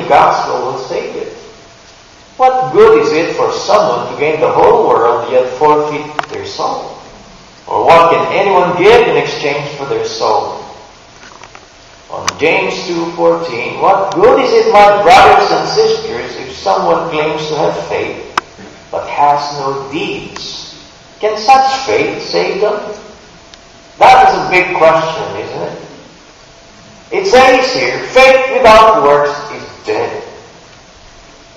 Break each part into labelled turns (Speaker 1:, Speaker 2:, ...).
Speaker 1: the gospel will save it. What good is it for someone to gain the whole world yet forfeit their soul? Or what can anyone give in exchange for their soul? On James 2:14, what good is it, my brothers and sisters, if someone claims to have faith but has no deeds? Can such faith save them? That is a big question, isn't it? It says here, faith without works is dead.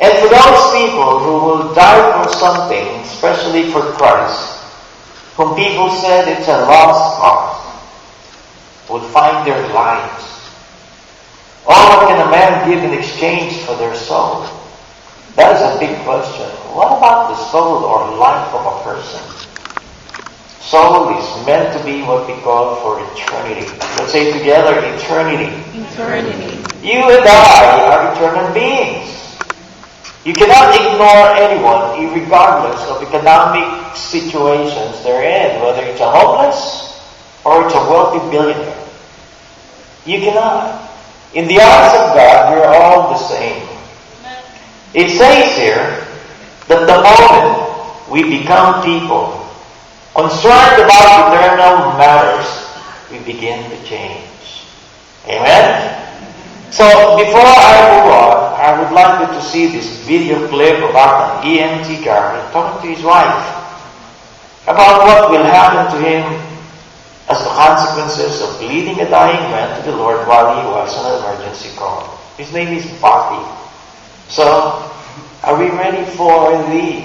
Speaker 1: And for those people who will die for something, especially for Christ, whom people said it's a lost cause, would find their lives. Oh, what can a man give in exchange for their soul? That is a big question. What about the soul or life of a person? Soul is meant to be what we call for eternity. Let's say together, eternity.
Speaker 2: Eternity.
Speaker 1: You and I are eternal beings. You cannot ignore anyone, regardless of economic situations they're in, whether it's a homeless or it's a wealthy billionaire. You cannot. In the eyes of God, we're all the same. It says here that the moment we become people concerned about eternal matters, we begin to change. Amen? So, before I move on, I would like you to see this video clip about an EMT guard talking to his wife about what will happen to him as the consequences of leading a dying man to the Lord while he was on an emergency call. His name is Bobby. So, are we ready for the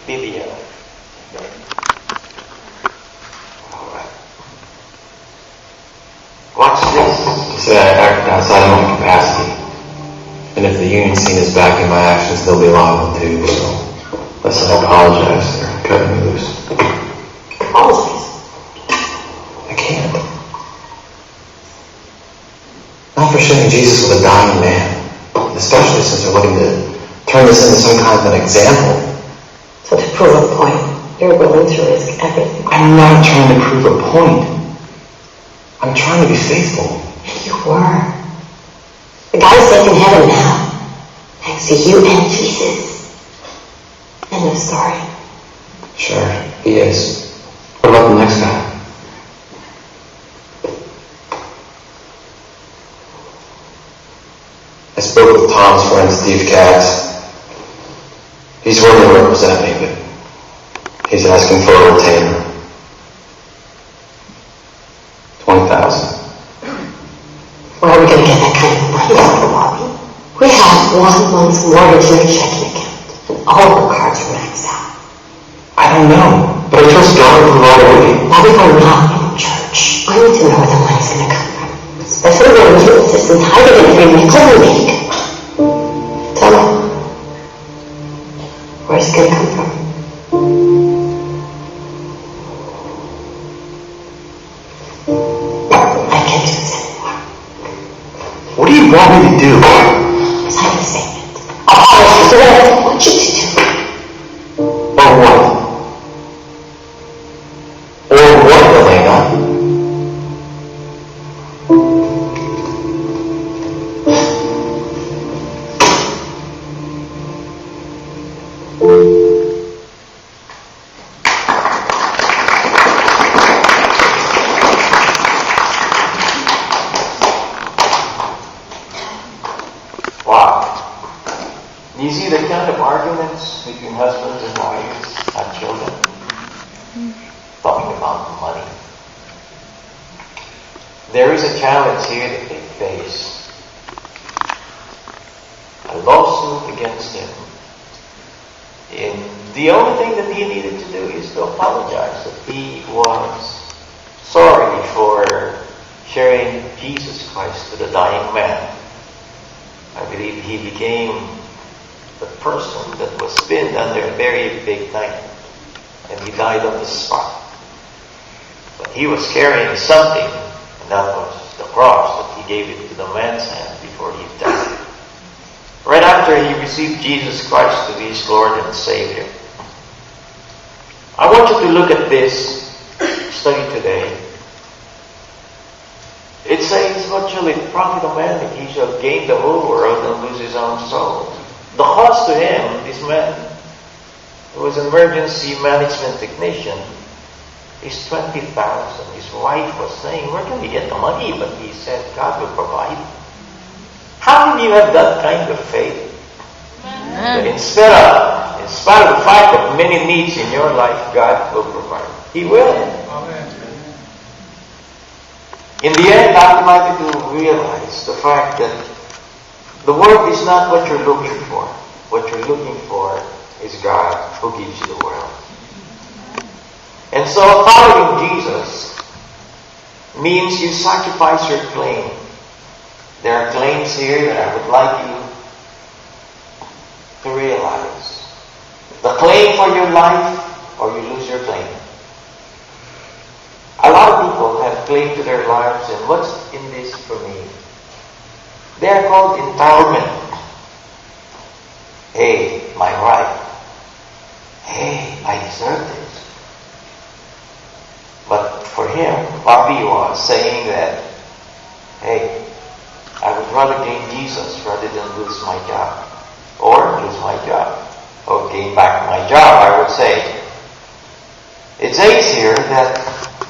Speaker 1: video? Alright. Watch this.
Speaker 3: He said I acted outside of my capacity. And if the union scene is backing my actions, they'll be liable too. So, listen, I apologize. They're cutting me loose.
Speaker 4: Apologize?
Speaker 3: I can't. Not for sharing Jesus with a dying man. Especially since they're looking to turn this into some kind of an example.
Speaker 4: So to prove a point, you're willing to risk everything.
Speaker 3: I'm not trying to prove a point. I'm trying to be faithful.
Speaker 4: You were. The guy's safe in heaven now. Thanks to you and Jesus. End of story.
Speaker 3: Sure, he is. What about the next guy? I spoke with Tom's friend Steve Katz. He's willing to represent me, but he's asking for a retainer. $20,000.
Speaker 4: Where are we going to get that kind of money, Bobby? We have 1 month's mortgage in our checking account, and all the cards are maxed out.
Speaker 3: I don't know, but I trust God with all of me.
Speaker 4: Bobby, we're not in church. I need to know where the money's going to come from. Especially when you insist on hiding every nickel we make. Tell me. Where's it going to come from? I can't do this anymore.
Speaker 3: What do you want me to do?
Speaker 4: Sign a statement. I'll do whatever I want you to do.
Speaker 3: Or what? Or what, Elena?
Speaker 1: Do you see the kind of arguments between husbands and wives and children? Talking about money. There is a challenge here that they face. A lawsuit against him. And the only thing that he needed to do is to apologize that he was sorry for sharing Jesus Christ to the dying man. I believe he became the person that was pinned under a very big knife, and he died on the spot. But he was carrying something, and that was the cross that he gave it to the man's hand before he died. Right after he received Jesus Christ to be his Lord and Savior. I want you to look at this study today. It says, what shall it profit a man if he shall gain the whole world and lose his own soul? The cost to him, this man, who was an emergency management technician, is 20,000. His wife was saying, where can we get the money? But he said, God will provide. How can you have that kind of faith? That in spite of the fact of many needs in your life, God will provide. He will. Amen. In the end, I would like you to realize the fact that the world is not what you're looking for. What you're looking for is God who gives you the world. And so following Jesus means you sacrifice your claim. There are claims here that I would like you to realize. The claim for your life, or you lose your claim. A lot of people have claim to their lives, and what's in this for me? They are called entitlement. Hey, my right. Hey, I deserve this. But for him, Bobby was saying that, hey, I would rather gain Jesus rather than lose my job. Or lose my job. Or gain back my job, I would say. It says here that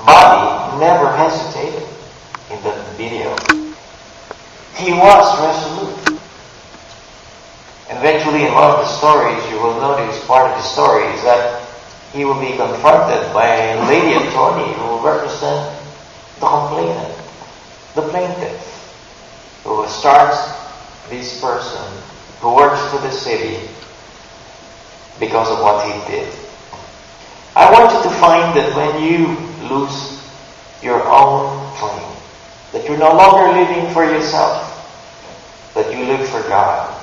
Speaker 1: Bobby never hesitated in the video. He was resolute. And eventually in one of the stories, you will notice part of the story is that he will be confronted by a lady attorney who will represent the complainant, the plaintiff, who starts this person who works for the city because of what he did. I want you to find that when you lose your own claim, that you're no longer living for yourself, that you live for God,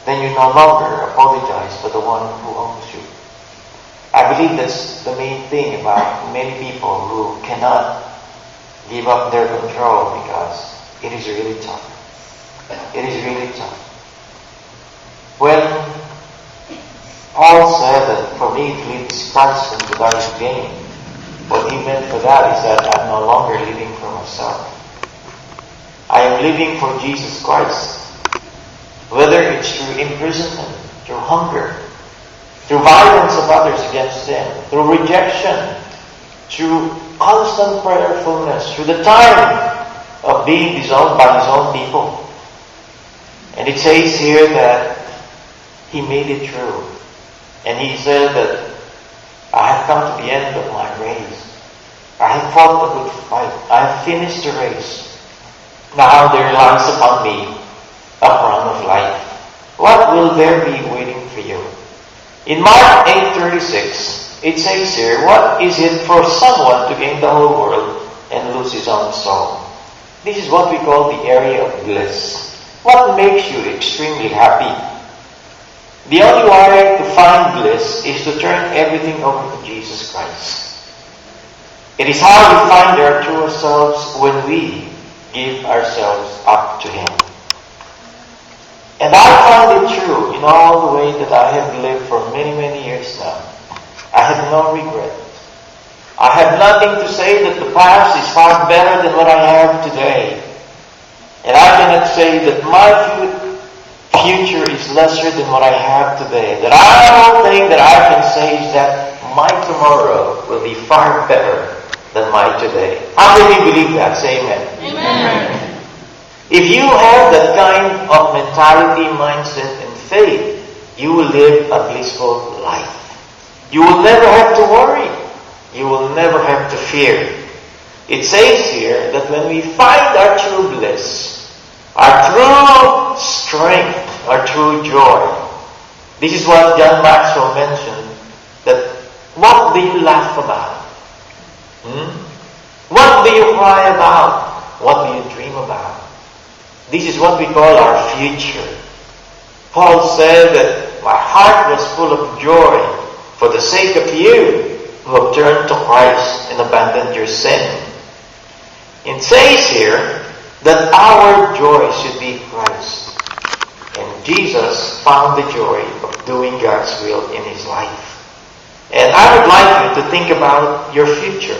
Speaker 1: then you no longer apologize for the one who owns you. I believe that's the main thing about many people who cannot give up their control because it is really tough. It is really tough. When Paul said that for me to live is Christ and to die is gain, what he meant for that is that I'm no longer living for myself. I am living for Jesus Christ. Whether it's through imprisonment, through hunger, through violence of others against them, through rejection, through constant prayerfulness, through the time of being disowned by his own people. And it says here that he made it through. And he said that I have come to the end of my race. I have fought the good fight. I have finished the race. Now there lies upon me a crown of life. What will there be waiting for you? In Mark 8:36, it says here, what is it for someone to gain the whole world and lose his own soul? This is what we call the area of bliss. What makes you extremely happy? The only way to find bliss is to turn everything over to Jesus Christ. It is how we find our true selves when we give ourselves up to Him. And I find it true in all the way that I have lived for many, many years now. I have no regret. I have nothing to say that the past is far better than what I have today. And I cannot say that my future is lesser than what I have today. That I don't think that I can say is that my tomorrow will be far better than my today. How many believe that? Say amen.
Speaker 2: Amen.
Speaker 1: If you have that kind of mentality, mindset, and faith, you will live a blissful life. You will never have to worry. You will never have to fear. It says here that when we find our true bliss, our true strength, our true joy, this is what John Maxwell mentioned, that what do you laugh about? What do you cry about? What do you dream about? This is what we call our future. Paul said that my heart was full of joy for the sake of you who have turned to Christ and abandoned your sin. It says here that our joy should be Christ. And Jesus found the joy of doing God's will in His life. And I would like you to think about your future.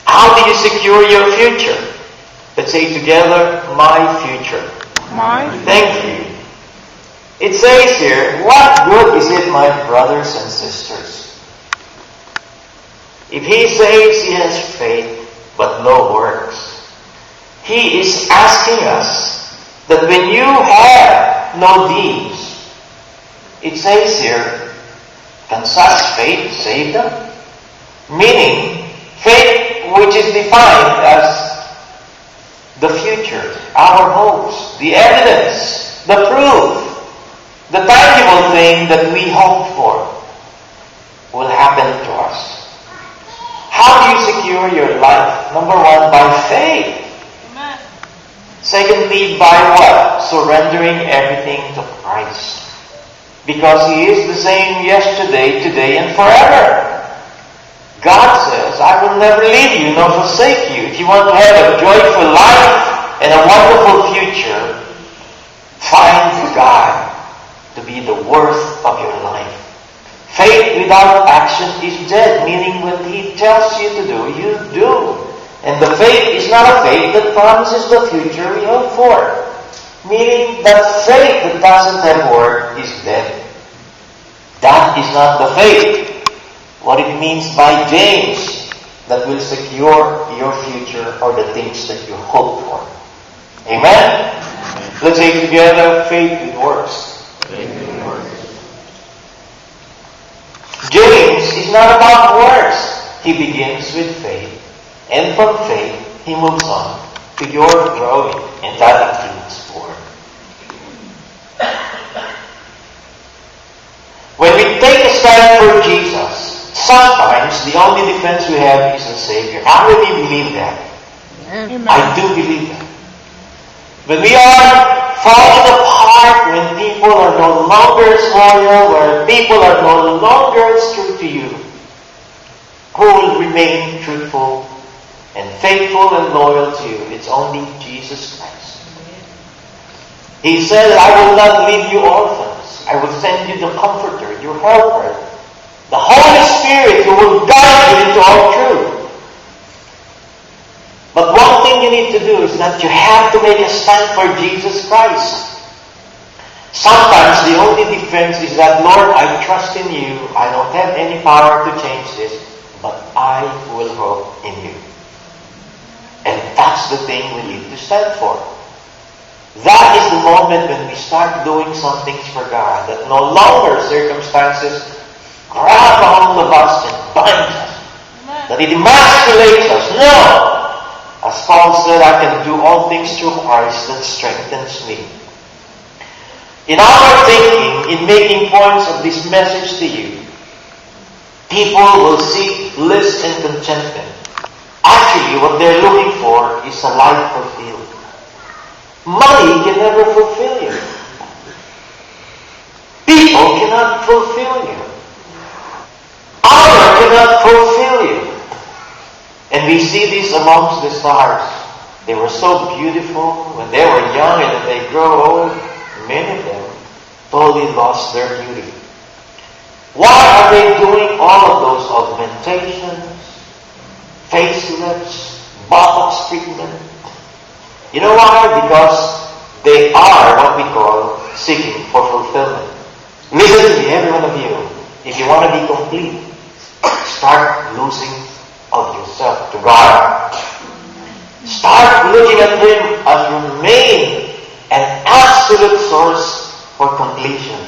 Speaker 1: How do you secure your future? Let's say together, my future. Thank you. It says here, what good is it, my brothers and sisters, if he says he has faith but no works? He is asking us that when you have no deeds, it says here, can such faith save them? Meaning, faith which is defined as the future, our hopes, the evidence, the proof, the tangible thing that we hope for will happen to us. How do you secure your life? Number one, by faith. Amen. Secondly, by what? Surrendering everything to Christ. Because He is the same yesterday, today, and forever. God says, I will never leave you nor forsake you. If you want to have a joyful life and a wonderful future, find God to be the worth of your life. Faith without action is dead, meaning when He tells you to do, you do. And the faith is not a faith that promises the future we hope for. Meaning that faith that doesn't have work is dead. That is not the faith. What it means by James, that will secure your future or the things that you hope for. Amen? Let's say together, faith with works. James is not about works. He begins with faith, and from faith he moves on to your growing, and that includes work. When we take a stand for Jesus, sometimes the only defense we have is the Savior. I really believe that. Amen. I do believe that. When we are falling apart, when people are no longer loyal, where people are no longer true to you, who will remain truthful and faithful and loyal to you? It's only Jesus Christ. He said, I will not leave you orphans. I will send you the Comforter, your Helper, the Holy Spirit who will guide you into all truth. But one thing you need to do is that you have to make a stand for Jesus Christ. Sometimes the only defense is that, Lord, I trust in you. I don't have any power to change this, but I will hope in you. And that's the thing we need to stand for. That is the moment when we start doing some things for God, that no longer circumstances grab a hold of us and bind us, that it emasculates us. No! As Paul said, I can do all things through Christ that strengthens me. In our thinking, in making points of this message to you, people will seek bliss and contentment. Actually, what they're looking for is a life fulfilled. Money can never fulfill you. People cannot fulfill you. Honor cannot fulfill you. And we see this amongst the stars. They were so beautiful when they were young, and as they grow old, many of them totally lost their beauty. Why are they doing all of those augmentations, facelifts, botox treatment? You know why? Because they are what we call seeking for fulfillment. Listen to me, every one of you. If you want to be complete, start losing of yourself to God. Start looking at Him as your main and absolute source for completion.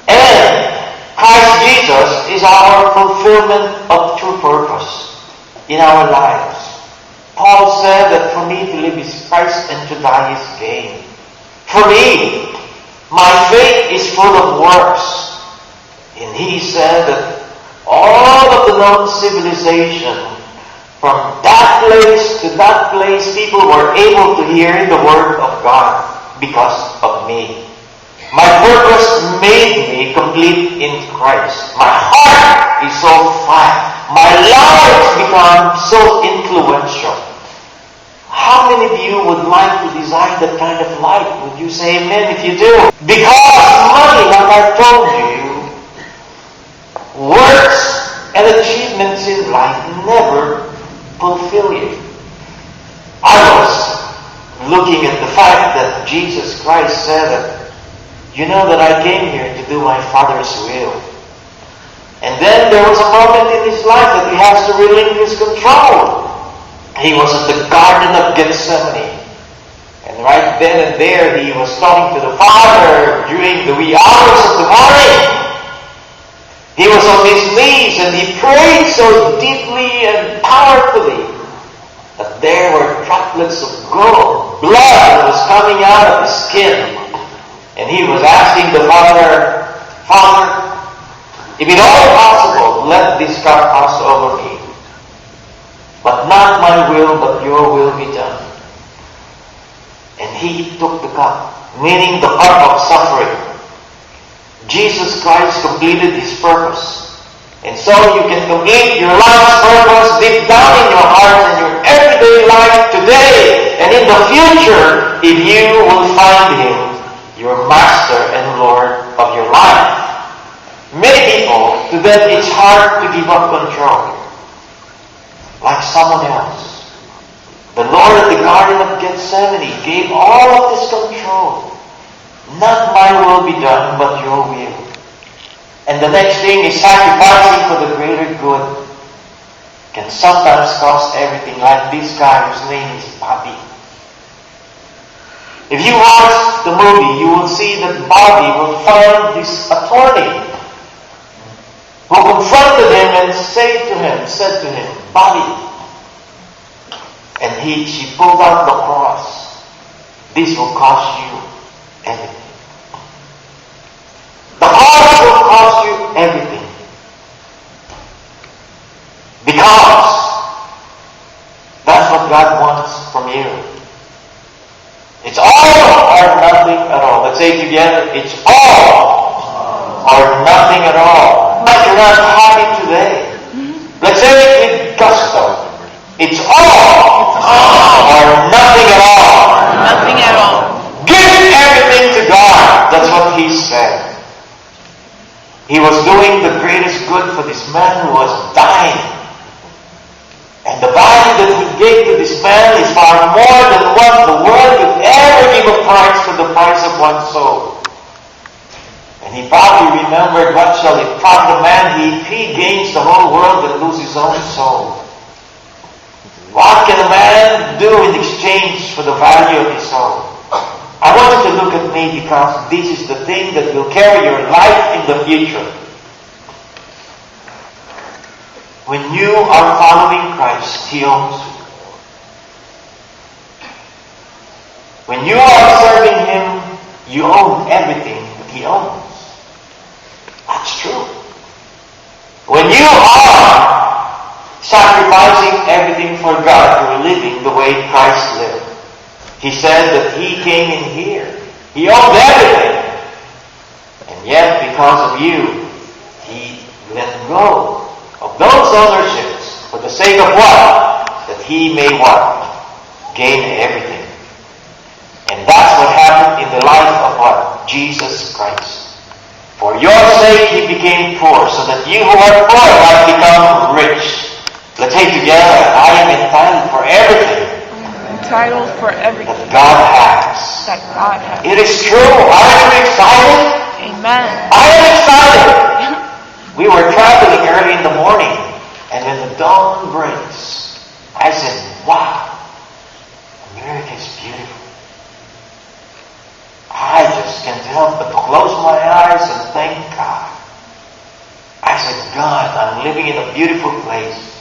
Speaker 1: And Christ Jesus is our fulfillment of true purpose in our lives. Paul said that for me to live is Christ and to die is gain. For me, my faith is full of works. And he said that all of the known civilization, from that place to that place, people were able to hear the Word of God because of me. My purpose made me complete in Christ. My heart is so fine. My life has become so influential. How many of you would like to design that kind of life? Would you say amen if you do? Because money, like I told you, works and achievements in life never fulfill you. I was fact that Jesus Christ said that, you know that I came here to do my Father's will. And then there was a moment in his life that he has to relinquish control. He was at the Garden of Gethsemane. And right then and there, he was talking to the Father during the wee hours of the morning. He was on his knees and he prayed so deeply and powerfully that there were droplets of gold, blood that was coming out of his skin. And he was asking the Father, Father, if at all possible, let this cup pass over me. But not my will, but your will be done. And he took the cup, meaning the cup of suffering. Jesus Christ completed his purpose. And so you can complete your life's purpose deep down in your heart and your everyday life today and in the future if you will find him, your master and Lord of your life. Many people, to them it's hard to give up control. Like someone else. The Lord at the Garden of Gethsemane gave all of this control. Not my will be done, but your will. And the next thing is sacrificing for the greater good. Can sometimes cost everything, like this guy whose name is Bobby. If you watch the movie, you will see that Bobby will find this attorney who confronted him and said to him, Bobby, and she pulled out the cross. This will cost you everything. The cross will cost you everything. Because that's what God wants from you. It's all or nothing at all. Let's say it together. It's all or nothing at all. But you're not happy today. Let's say it with gusto. It's all or nothing at all.
Speaker 2: Nothing at all.
Speaker 1: Give everything to God. That's what he said. He was doing the greatest good for this man who was dying. And the value that he gave to this man is far more than what the world could ever give a price for the price of one soul. And he probably remembered, what shall it profit a man if he gains the whole world and loses his own soul? What can a man do in exchange for the value of his soul? I want you to look at me because this is the thing that will carry your life in the future. When you are following Christ, he owns you. When you are serving him, you own everything that he owns. That's true. When you are sacrificing everything for God, you're living the way Christ lived. He said that he came in here. He owned everything. And yet, because of you, he let go of those ownerships for the sake of what? That he may what? Gain everything. And that's what happened in the life of what? Jesus Christ. For your sake he became poor, so that you who are poor might become rich. Let's say together, I am entitled for everything.
Speaker 2: Entitled for everything
Speaker 1: that God has.
Speaker 2: that God has.
Speaker 1: It is true. I am excited.
Speaker 2: Amen.
Speaker 1: I am excited. We were traveling early in the morning, and when the dawn breaks, I said, wow, America is beautiful. I just can't help but to close my eyes and thank God. I said, God, I'm living in a beautiful place.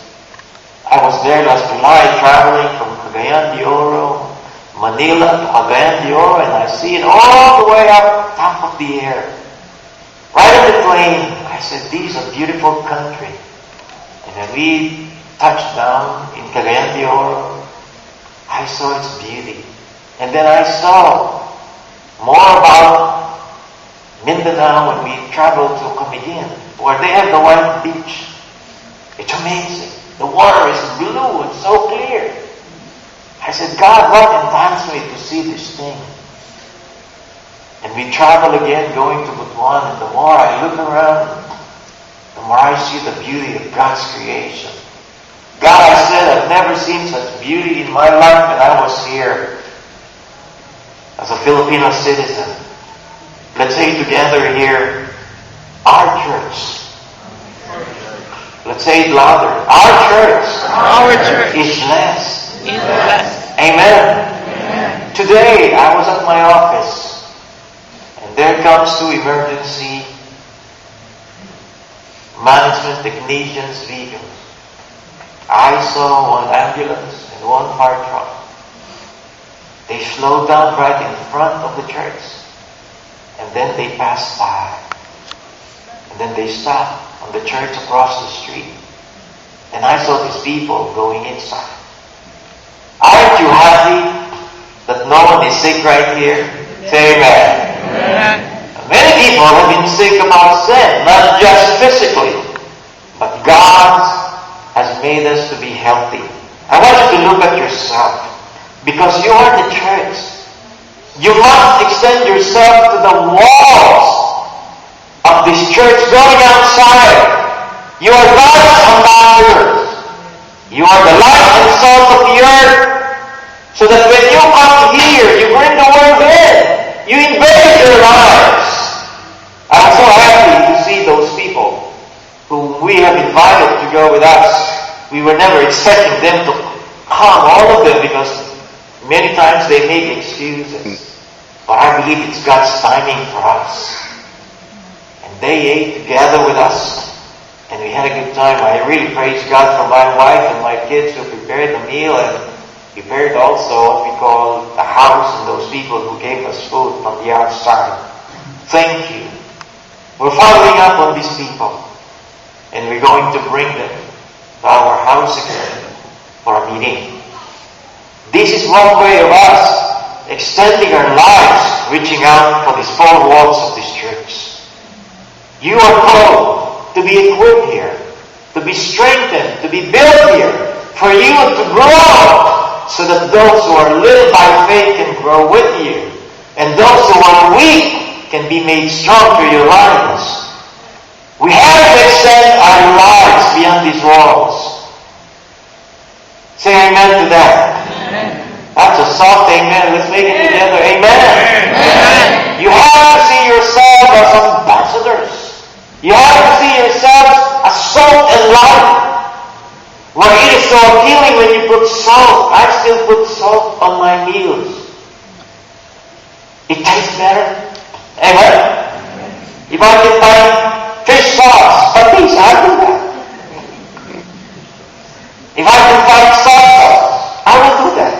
Speaker 1: I was there last July traveling from Cagayan de Oro, Manila to Cagayan de Oro, and I see it all the way up top of the air. Right on the plane. I said, this is a beautiful country. And when we touched down in Cagayan de Oro, I saw its beauty. And then I saw more about Mindanao when we traveled to Camiguin, where they have the white beach. It's amazing. The water is blue and so clear. I said, God, what entices me to see this thing? And we travel again going to Butuan, and the more I look around, the more I see the beauty of God's creation. God, I said, I've never seen such beauty in my life when I was here. as a Filipino citizen, let's say together here, our church. Let's say it louder. Our church is blessed. Amen. Today, I was at my office, and there comes two emergency management technicians' vehicles. I saw one ambulance and one fire truck. They slowed down right in front of the church, and then they passed by. And then they stopped on the church across the street. And I saw these people going inside. Aren't you happy that no one is sick right here? Say amen. Many people have been sick about sin, not just physically, but God has made us to be healthy. I want you to look at yourself, because you are the church. You must extend yourself to the walls of this church, going outside. You are God's ambassadors. You are the light and salt of the earth, so that when you come here, you bring the world in. You invade their lives. I'm so happy to see those people who we have invited to go with us. We were never expecting them to come, all of them, because many times they make excuses. But I believe it's God's timing for us. And they ate together with us, and we had a good time. I really praise God for my wife and my kids who prepared the meal, and prepared also what we call the house and those people who gave us food from the outside. Thank you. We're following up on these people, and we're going to bring them to our house again for a meeting. This is one way of us extending our lives, reaching out for these four walls of this church. You are called to be equipped here, to be strengthened, to be built here, for you to grow, so that those who are little by faith can grow with you, and those who are weak can be made strong through your lives. We have to extend our lives beyond these walls. Say amen to that. Amen. That's a soft amen. Let's make it together. Amen. Amen. You have to see yourself as ambassadors. You have to see yourselves as salt and light. Why it is so appealing when you put salt. I still put salt on my meals. It tastes better. Amen. If I can find fish sauce, at least I'll do that. If I can find soy sauce, I will do that.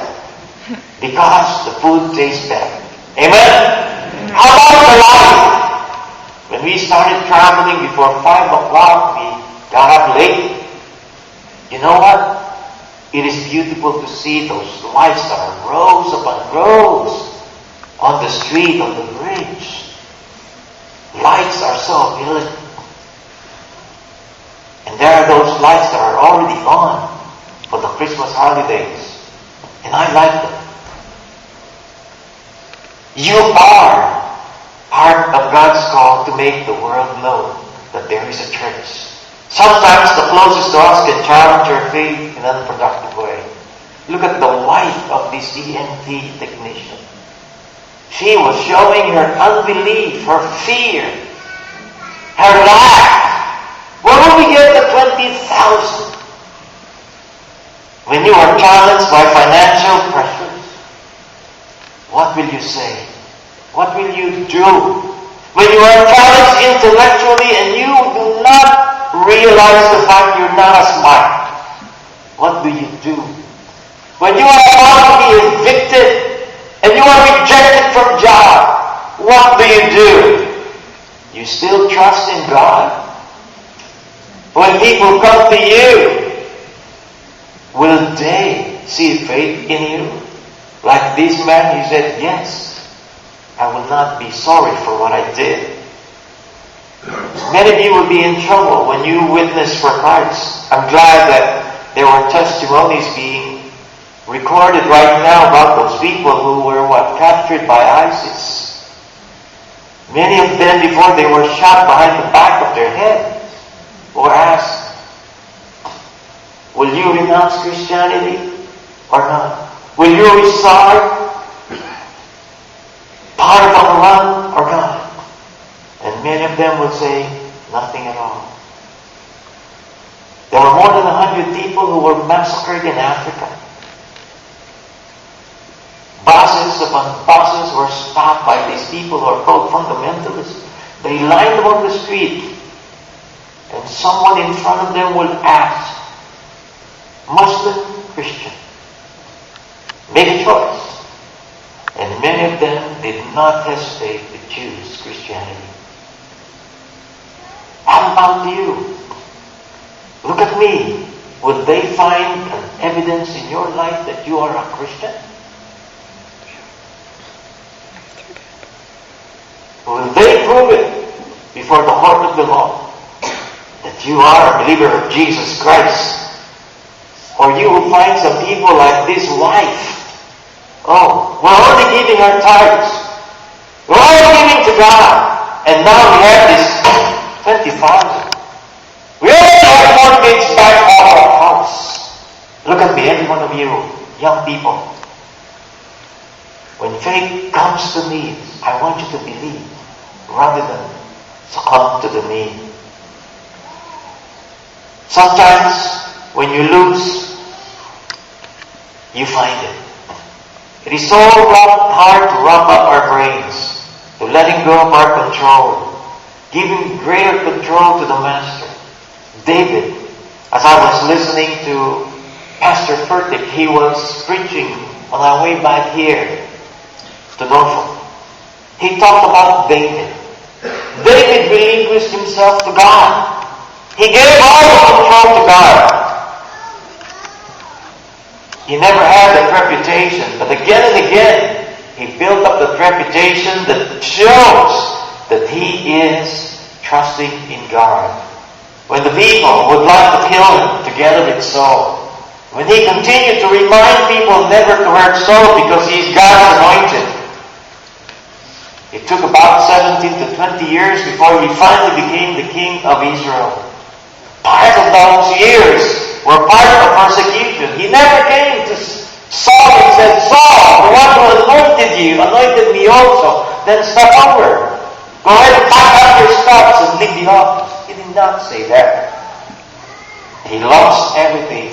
Speaker 1: Because the food tastes better. Amen? How about the life? When we started traveling before 5 o'clock, we got up late. You know what? It is beautiful to see those lights that are rows upon rows on the street, on the bridge. Lights are so appealing. And there are those lights that are already on for the Christmas holidays. And I like them. You are part of God's call to make the world know that there is a church. Sometimes the closest to us can challenge our faith in an unproductive way. Look at the wife of this EMT technician. She was showing her unbelief, her fear, her lack. Where will we get the 20,000? When you are challenged by financial pressures, what will you say? What will you do? When you are challenged intellectually and you do not realize the fact you're not as smart, what do you do? When you are about to be evicted and you are rejected from job, what do you do? You still trust in God? When people come to you, will they see faith in you? Like this man, he said, yes, I will not be sorry for what I did. Many of you will be in trouble when you witness for Christ. I'm glad that there were testimonies being recorded right now about those people who were captured by ISIS. Many of them, before they were shot behind the back of their head, were asked, will you renounce Christianity or not? Will you be sorry? power of one or God? And many of them would say, nothing at all. There were more than 100 people who were massacred in Africa. Buses upon buses were stopped by these people who are called fundamentalists. They lined them on the street, and someone in front of them would ask, Muslim, Christian, make a choice. And many of them did not hesitate to choose Christianity. How about you? Look at me. Would they find an evidence in your life that you are a Christian? Will they prove it before the court of the law that you are a believer of Jesus Christ? Or you will find some people like this wife. Oh, we're only giving our tithes. We're only giving to God. And now we have this 20,000. We only have mortgage back on our house. Look at me, every one of you, young people. When faith comes to need, I want you to believe rather than succumb to the need. Sometimes, when you lose, you find it. It is so hard to wrap up our brains, to letting go of our control, giving greater control to the Master. David, as I was listening to Pastor Furtick, he was preaching on our way back here to Norfolk. He talked about David. David relinquished himself to God. He gave all the control to God. He never had that reputation, but again and again, he built up that reputation that shows that he is trusting in God. When the people would like to kill him together with Saul, when he continued to remind people never to hurt Saul because he's God's anointed, it took about 17 to 20 years before he finally became the king of Israel. Part of those years were part of persecution. He never came to Saul and said, Saul, the one who anointed me also, then step over. Go ahead and pack up your stuff and leave the office. He did not say that. He lost everything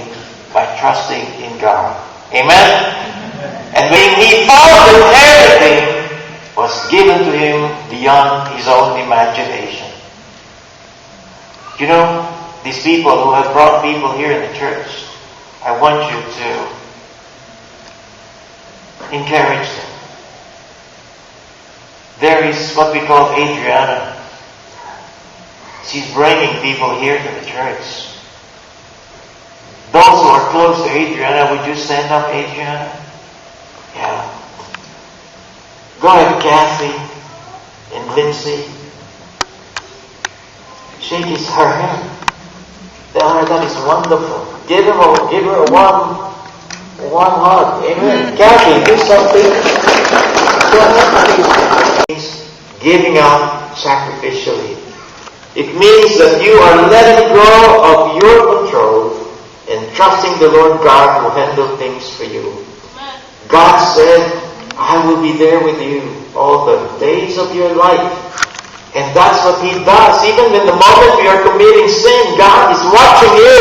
Speaker 1: by trusting in God. Amen? And when he found that everything was given to him beyond his own imagination. You know, these people who have brought people here in the church, I want you to encourage them. There is what we call Adriana. She's bringing people here to the church. Those who are close to Adriana, would you stand up, Adriana? Yeah. Go ahead, Kathy and Lindsay. Shake her hand. Tell her that is wonderful. Give her a warm hug. Amen. Kathy, do something. Go ahead. Giving out sacrificially. It means that you are letting go of your control and trusting the Lord God will handle things for you. God said, I will be there with you all the days of your life. And that's what He does. Even in the moment we are committing sin, God is watching you.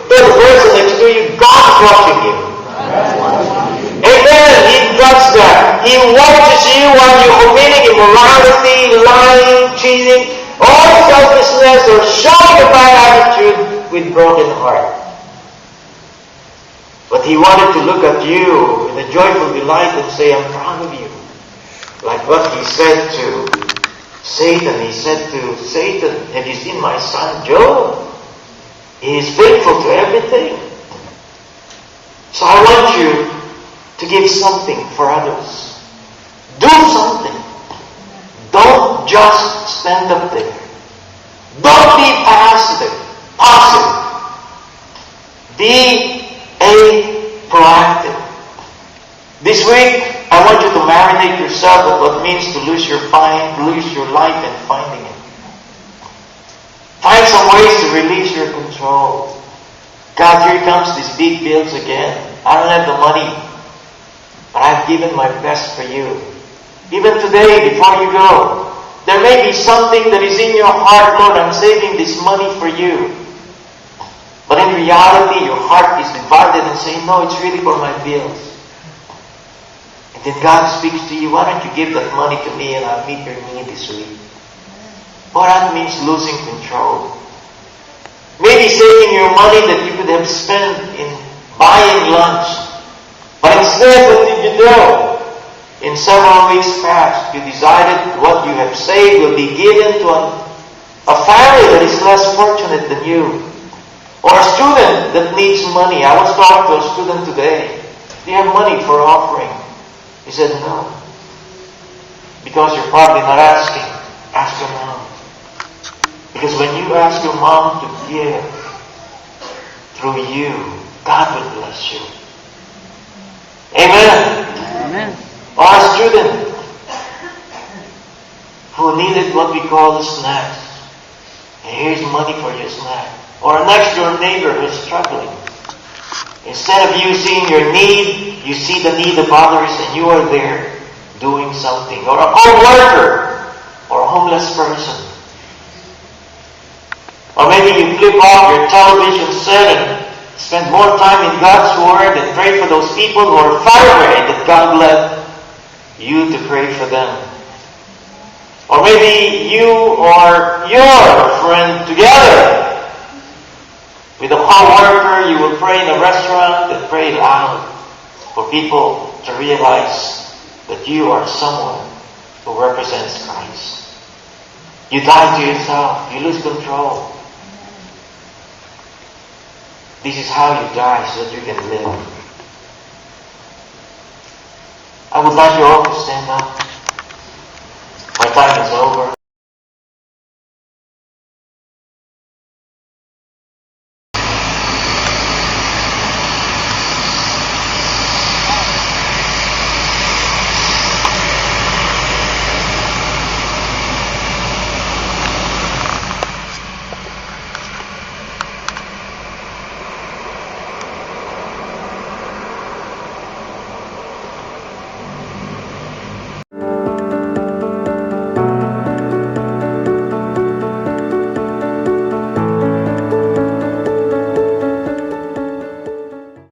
Speaker 1: Tell the person next to you, God is watching you. Amen. He does that. He watches you while you're committing immorality, lying, cheating, all selfishness, or showing a bad attitude with broken heart. But He wanted to look at you with a joyful delight and say, I'm proud of you. Like what He said to Satan. He said to Satan, have you seen my son Job? He is faithful to everything. So I want you to give something for others. Do something. Don't just stand up there. Don't be passive. Be proactive. This week, I want you to marinate yourself with what it means to lose your life and finding it. Find some ways to release your control. God, here comes these big bills again. I don't have the money, but I've given my best for you. Even today, before you go, there may be something that is in your heart, Lord, I'm saving this money for you. But in reality, your heart is divided and saying, no, it's really for my bills. And then God speaks to you, why don't you give that money to me and I'll meet your need this week? Well, that means losing control. Maybe saving your money that you could have spent in buying lunch. But instead, what did you do? In several weeks past, you decided what you have saved will be given to a family that is less fortunate than you. Or a student that needs money. I was talking to a student today. Do you have money for offering? He said, no. Because you're probably not asking. Ask your mom. Because when you ask your mom to give through you, God will bless you. Amen.
Speaker 2: Amen.
Speaker 1: Or a student who needed what we call the snacks. And here's money for your snack. Or a next door neighbor who's struggling. Instead of you seeing your need, you see the need of others and you are there doing something. Or a co-worker or a homeless person. Or maybe you flip off your television set and spend more time in God's Word and pray for those people who are far away that God led you to pray for them. Or maybe you or your friend together with a co-worker, you will pray in a restaurant and pray loud for people to realize that you are someone who represents Christ. You die to yourself. You lose control. This is how you die so that you can live. I would like you all to stand up. My time is over.